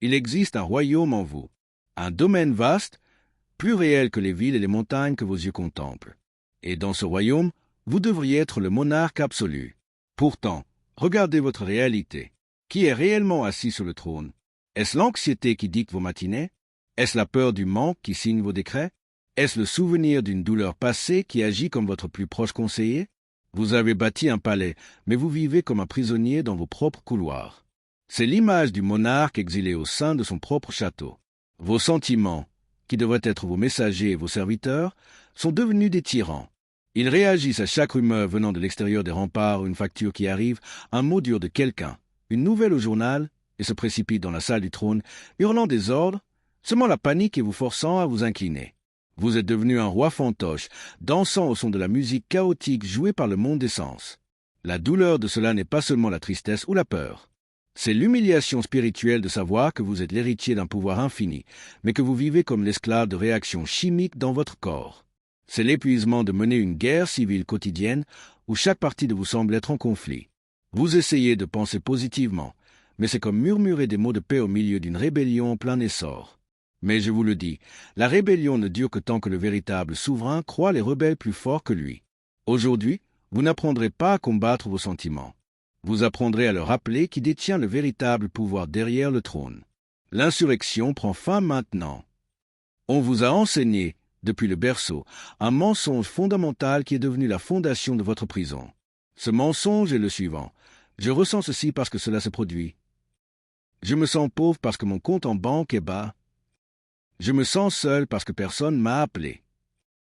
Il existe un royaume en vous, un domaine vaste, plus réel que les villes et les montagnes que vos yeux contemplent. Et dans ce royaume, vous devriez être le monarque absolu. Pourtant, regardez votre réalité. Qui est réellement assis sur le trône? Est-ce l'anxiété qui dicte vos matinées? Est-ce la peur du manque qui signe vos décrets? Est-ce le souvenir d'une douleur passée qui agit comme votre plus proche conseiller? Vous avez bâti un palais, mais vous vivez comme un prisonnier dans vos propres couloirs. C'est l'image du monarque exilé au sein de son propre château. Vos sentiments, qui devraient être vos messagers et vos serviteurs, sont devenus des tyrans. Ils réagissent à chaque rumeur venant de l'extérieur des remparts ou une facture qui arrive, un mot dur de quelqu'un, une nouvelle au journal, et se précipitent dans la salle du trône, hurlant des ordres, semant la panique et vous forçant à vous incliner. Vous êtes devenu un roi fantoche, dansant au son de la musique chaotique jouée par le monde des sens. La douleur de cela n'est pas seulement la tristesse ou la peur. C'est l'humiliation spirituelle de savoir que vous êtes l'héritier d'un pouvoir infini, mais que vous vivez comme l'esclave de réactions chimiques dans votre corps. C'est l'épuisement de mener une guerre civile quotidienne où chaque partie de vous semble être en conflit. Vous essayez de penser positivement, mais c'est comme murmurer des mots de paix au milieu d'une rébellion en plein essor. Mais je vous le dis, la rébellion ne dure que tant que le véritable souverain croit les rebelles plus forts que lui. Aujourd'hui, vous n'apprendrez pas à combattre vos sentiments. Vous apprendrez à leur rappeler qui détient le véritable pouvoir derrière le trône. L'insurrection prend fin maintenant. On vous a enseigné, depuis le berceau, un mensonge fondamental qui est devenu la fondation de votre prison. Ce mensonge est le suivant. Je ressens ceci parce que cela se produit. Je me sens pauvre parce que mon compte en banque est bas. Je me sens seul parce que personne m'a appelé.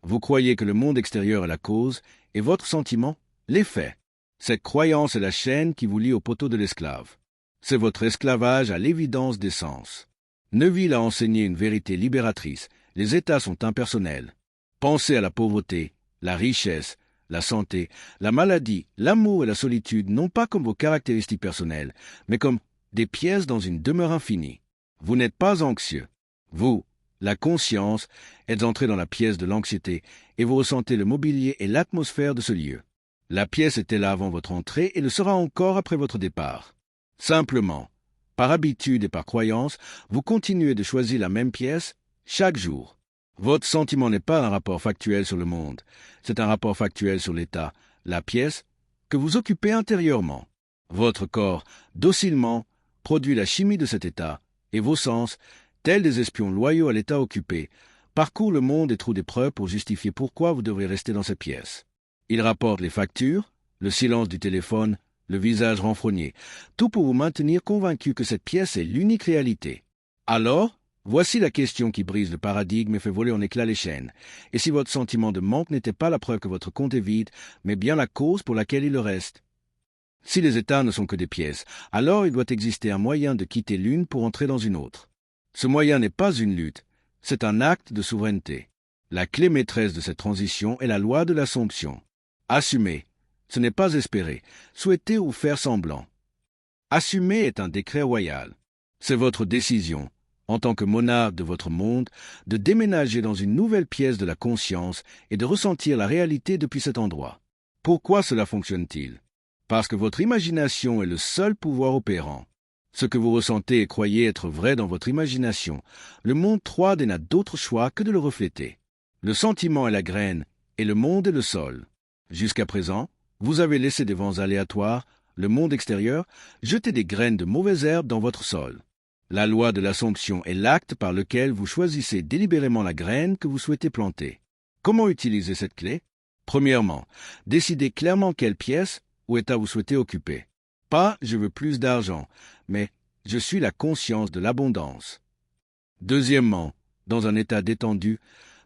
Vous croyez que le monde extérieur est la cause, et votre sentiment, l'effet. Cette croyance est la chaîne qui vous lie au poteau de l'esclave. C'est votre esclavage à l'évidence des sens. Neville a enseigné une vérité libératrice. Les États sont impersonnels. Pensez à la pauvreté, la richesse, la santé, la maladie, l'amour et la solitude, non pas comme vos caractéristiques personnelles, mais comme des pièces dans une demeure infinie. Vous n'êtes pas anxieux. Vous, la conscience, êtes entré dans la pièce de l'anxiété et vous ressentez le mobilier et l'atmosphère de ce lieu. La pièce était là avant votre entrée et le sera encore après votre départ. Simplement, par habitude et par croyance, vous continuez de choisir la même pièce chaque jour. Votre sentiment n'est pas un rapport factuel sur le monde, c'est un rapport factuel sur l'état, la pièce, que vous occupez intérieurement. Votre corps, docilement, produit la chimie de cet état, et vos sens, tels des espions loyaux à l'état occupé, parcourent le monde et trouvent des preuves pour justifier pourquoi vous devrez rester dans cette pièce. Ils rapportent les factures, le silence du téléphone, le visage renfrogné, tout pour vous maintenir convaincu que cette pièce est l'unique réalité. Alors, voici la question qui brise le paradigme et fait voler en éclats les chaînes. Et si votre sentiment de manque n'était pas la preuve que votre compte est vide, mais bien la cause pour laquelle il le reste? Si les états ne sont que des pièces, alors il doit exister un moyen de quitter l'une pour entrer dans une autre. Ce moyen n'est pas une lutte, c'est un acte de souveraineté. La clé maîtresse de cette transition est la loi de l'Assomption. Assumer, ce n'est pas espérer, souhaiter ou faire semblant. Assumer est un décret royal. C'est votre décision, en tant que monarque de votre monde, de déménager dans une nouvelle pièce de la conscience et de ressentir la réalité depuis cet endroit. Pourquoi cela fonctionne-t-il? Parce que votre imagination est le seul pouvoir opérant. Ce que vous ressentez et croyez être vrai dans votre imagination, le monde 3D n'a d'autre choix que de le refléter. Le sentiment est la graine, et le monde est le sol. Jusqu'à présent, vous avez laissé des vents aléatoires, le monde extérieur, jeter des graines de mauvaises herbes dans votre sol. La loi de l'Assomption est l'acte par lequel vous choisissez délibérément la graine que vous souhaitez planter. Comment utiliser cette clé? Premièrement, décidez clairement quelle pièce ou état vous souhaitez occuper. Pas « je veux plus d'argent », mais « je suis la conscience de l'abondance ». Deuxièmement, dans un état détendu,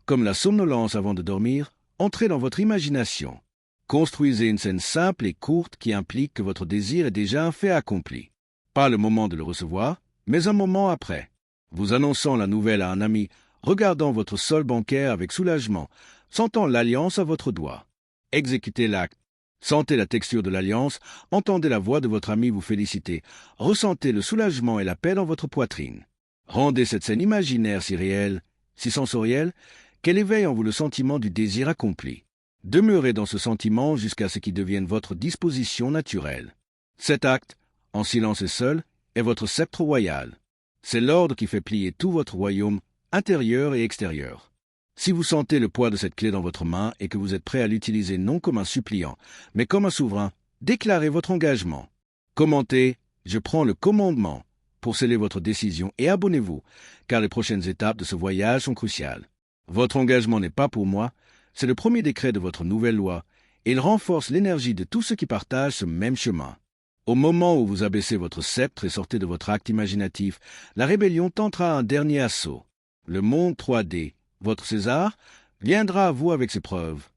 comme la somnolence avant de dormir, entrez dans votre imagination. Construisez une scène simple et courte qui implique que votre désir est déjà un fait accompli. Pas le moment de le recevoir, mais un moment après. Vous annonçant la nouvelle à un ami, regardant votre solde bancaire avec soulagement, sentant l'alliance à votre doigt. Exécutez l'acte. Sentez la texture de l'alliance, entendez la voix de votre ami vous féliciter, ressentez le soulagement et la paix dans votre poitrine. Rendez cette scène imaginaire si réelle, si sensorielle, qu'elle éveille en vous le sentiment du désir accompli. Demeurez dans ce sentiment jusqu'à ce qu'il devienne votre disposition naturelle. Cet acte, en silence et seul, est votre sceptre royal. C'est l'ordre qui fait plier tout votre royaume, intérieur et extérieur. Si vous sentez le poids de cette clé dans votre main et que vous êtes prêt à l'utiliser non comme un suppliant, mais comme un souverain, déclarez votre engagement. Commentez « Je prends le commandement » pour sceller votre décision et abonnez-vous, car les prochaines étapes de ce voyage sont cruciales. Votre engagement n'est pas pour moi, c'est le premier décret de votre nouvelle loi, et il renforce l'énergie de tous ceux qui partagent ce même chemin. Au moment où vous abaissez votre sceptre et sortez de votre acte imaginatif, la rébellion tentera un dernier assaut. Le monde 3D, votre César, viendra à vous avec ses preuves.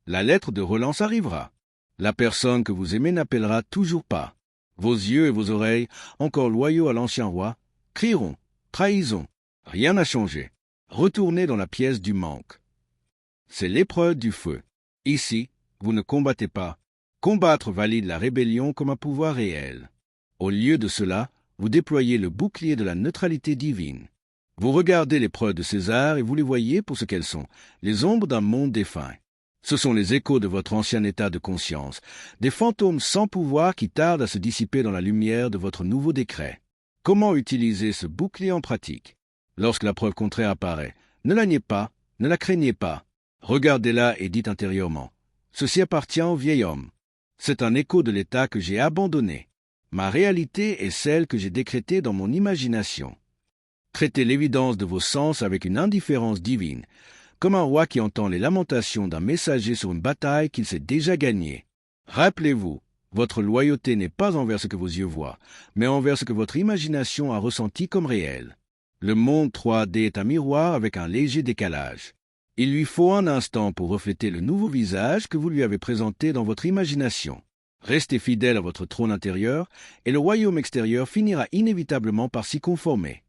La lettre de relance arrivera. La personne que vous aimez n'appellera toujours pas. Vos yeux et vos oreilles, encore loyaux à l'ancien roi, crieront « Trahison !» Rien n'a changé. Retournez dans la pièce du manque. C'est l'épreuve du feu. Ici, vous ne combattez pas. Combattre valide la rébellion comme un pouvoir réel. Au lieu de cela, vous déployez le bouclier de la neutralité divine. Vous regardez les preuves de César et vous les voyez pour ce qu'elles sont, les ombres d'un monde défunt. Ce sont les échos de votre ancien état de conscience, des fantômes sans pouvoir qui tardent à se dissiper dans la lumière de votre nouveau décret. Comment utiliser ce bouclier en pratique? Lorsque la preuve contraire apparaît, ne la niez pas, ne la craignez pas. Regardez-la et dites intérieurement « Ceci appartient au vieil homme. C'est un écho de l'état que j'ai abandonné. Ma réalité est celle que j'ai décrétée dans mon imagination. » Traitez l'évidence de vos sens avec une indifférence divine, comme un roi qui entend les lamentations d'un messager sur une bataille qu'il s'est déjà gagnée. Rappelez-vous, votre loyauté n'est pas envers ce que vos yeux voient, mais envers ce que votre imagination a ressenti comme réel. Le monde 3D est un miroir avec un léger décalage. Il lui faut un instant pour refléter le nouveau visage que vous lui avez présenté dans votre imagination. Restez fidèle à votre trône intérieur et le royaume extérieur finira inévitablement par s'y conformer.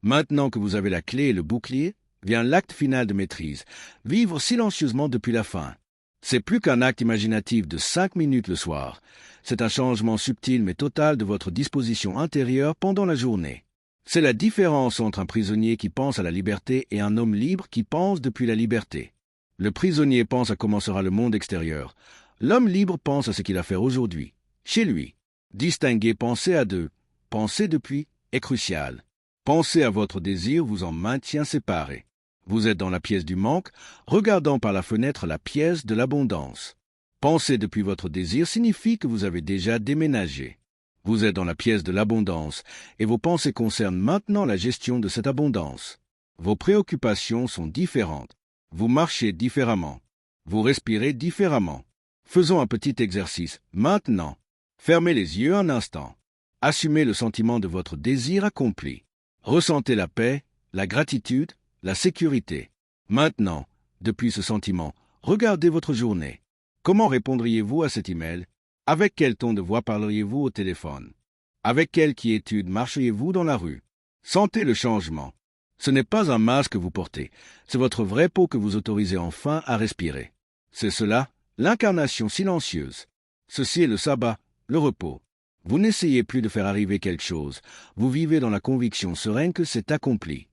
Maintenant que vous avez la clé et le bouclier, vient l'acte final de maîtrise, vivre silencieusement depuis la fin. C'est plus qu'un acte imaginatif de 5 minutes le soir. C'est un changement subtil mais total de votre disposition intérieure pendant la journée. C'est la différence entre un prisonnier qui pense à la liberté et un homme libre qui pense depuis la liberté. Le prisonnier pense à comment sera le monde extérieur. L'homme libre pense à ce qu'il a à faire aujourd'hui, chez lui. Distinguer penser à deux, penser depuis, est crucial. Penser à votre désir vous en maintient séparé. Vous êtes dans la pièce du manque, regardant par la fenêtre la pièce de l'abondance. Penser depuis votre désir signifie que vous avez déjà déménagé. Vous êtes dans la pièce de l'abondance, et vos pensées concernent maintenant la gestion de cette abondance. Vos préoccupations sont différentes. Vous marchez différemment. Vous respirez différemment. Faisons un petit exercice, maintenant. Fermez les yeux un instant. Assumez le sentiment de votre désir accompli. Ressentez la paix, la gratitude, la sécurité. Maintenant, depuis ce sentiment, regardez votre journée. Comment répondriez-vous à cet email? Avec quel ton de voix parleriez-vous au téléphone? Avec quelle quiétude marcheriez-vous dans la rue? Sentez le changement. Ce n'est pas un masque que vous portez, c'est votre vraie peau que vous autorisez enfin à respirer. C'est cela, l'incarnation silencieuse. Ceci est le sabbat, le repos. Vous n'essayez plus de faire arriver quelque chose, vous vivez dans la conviction sereine que c'est accompli.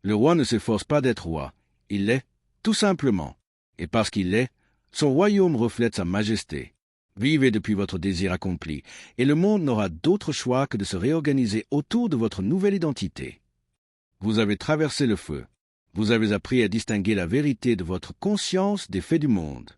Le roi ne s'efforce pas d'être roi, il l'est, tout simplement. Et parce qu'il l'est, son royaume reflète sa majesté. Vivez depuis votre désir accompli, et le monde n'aura d'autre choix que de se réorganiser autour de votre nouvelle identité. Vous avez traversé le feu. Vous avez appris à distinguer la vérité de votre conscience des faits du monde.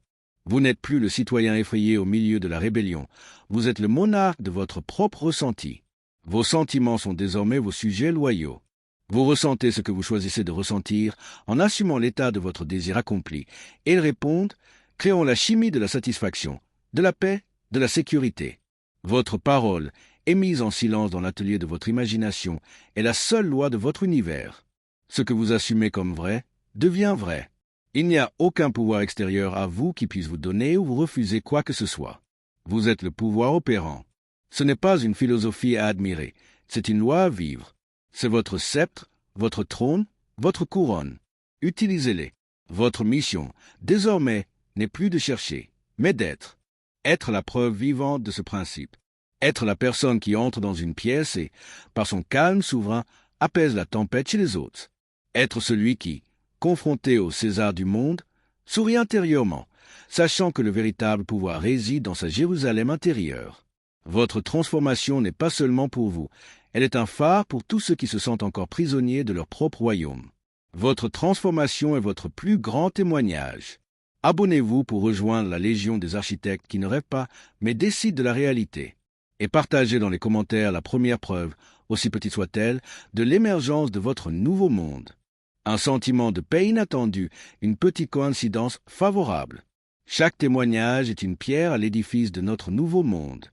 Vous n'êtes plus le citoyen effrayé au milieu de la rébellion. Vous êtes le monarque de votre propre ressenti. Vos sentiments sont désormais vos sujets loyaux. Vous ressentez ce que vous choisissez de ressentir en assumant l'état de votre désir accompli, et ils répondent « Créons la chimie de la satisfaction, de la paix, de la sécurité. » Votre parole, émise en silence dans l'atelier de votre imagination, est la seule loi de votre univers. Ce que vous assumez comme vrai devient vrai. Il n'y a aucun pouvoir extérieur à vous qui puisse vous donner ou vous refuser quoi que ce soit. Vous êtes le pouvoir opérant. Ce n'est pas une philosophie à admirer, c'est une loi à vivre. C'est votre sceptre, votre trône, votre couronne. Utilisez-les. Votre mission, désormais, n'est plus de chercher, mais d'être. Être la preuve vivante de ce principe. Être la personne qui entre dans une pièce et, par son calme souverain, apaise la tempête chez les autres. Être celui qui, confronté au César du monde, sourit intérieurement, sachant que le véritable pouvoir réside dans sa Jérusalem intérieure. Votre transformation n'est pas seulement pour vous, Elle est un phare pour tous ceux qui se sentent encore prisonniers de leur propre royaume. Votre transformation est votre plus grand témoignage. Abonnez-vous pour rejoindre la légion des architectes qui ne rêvent pas, mais décident de la réalité. Et partagez dans les commentaires la première preuve, aussi petite soit-elle, de l'émergence de votre nouveau monde. Un sentiment de paix inattendu, une petite coïncidence favorable. Chaque témoignage est une pierre à l'édifice de notre nouveau monde.